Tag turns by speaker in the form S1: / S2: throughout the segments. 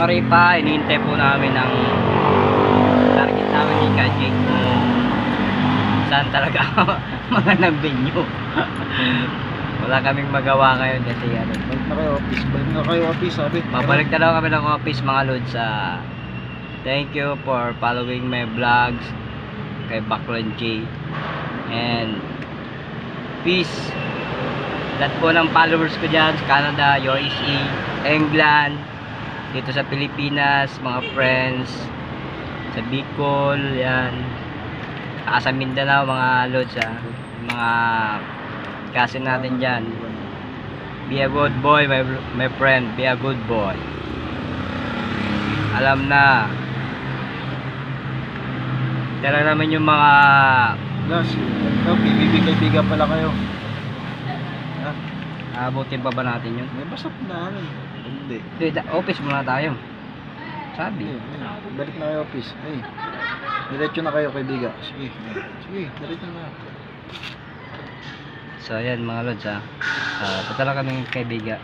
S1: Maripa, inihintay po namin ang target namin ni Kajik kung saan talaga mga nag-venue. Wala kaming magawa ngayon kasi ano.
S2: Balik na kayo office. Balik na kayo office, sabi.
S1: Babalik na daw kami ng office mga lods. Thank you for following my vlogs kay Baklan J. And peace. Lahat po ng followers ko dyan sa Canada, USA, England, dito sa Pilipinas, mga friends sa Bicol, yan, sa Mindanao, mga lods, mga cousin natin dyan. Be a good boy, my friend, be a good boy. Alam na, tara naman yung mga
S2: Gas, bibigay-bigan pala kayo.
S1: abutin pa ba natin yun?
S2: May basap na ano. Hindi.
S1: Office muna tayo. Sabi.
S2: Balik na kayo office. Ay. Diretso na kayo kay Biga. Sige. Sige, diretso na.
S1: So ayan mga lods punta lang kami kay Biga.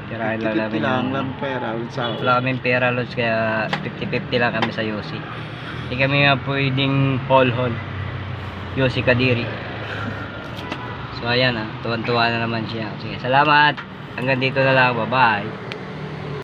S1: Tirahin lang namin
S2: lang pera.
S1: wala kaming pera lods kaya 50-50 lang kami sa Yossi. Hindi kami nga pwedeng haul Yossi Kadiri. So ayan tuwan-tuwa na naman siya. Sige, salamat. Hanggang dito na lang. Bye bye.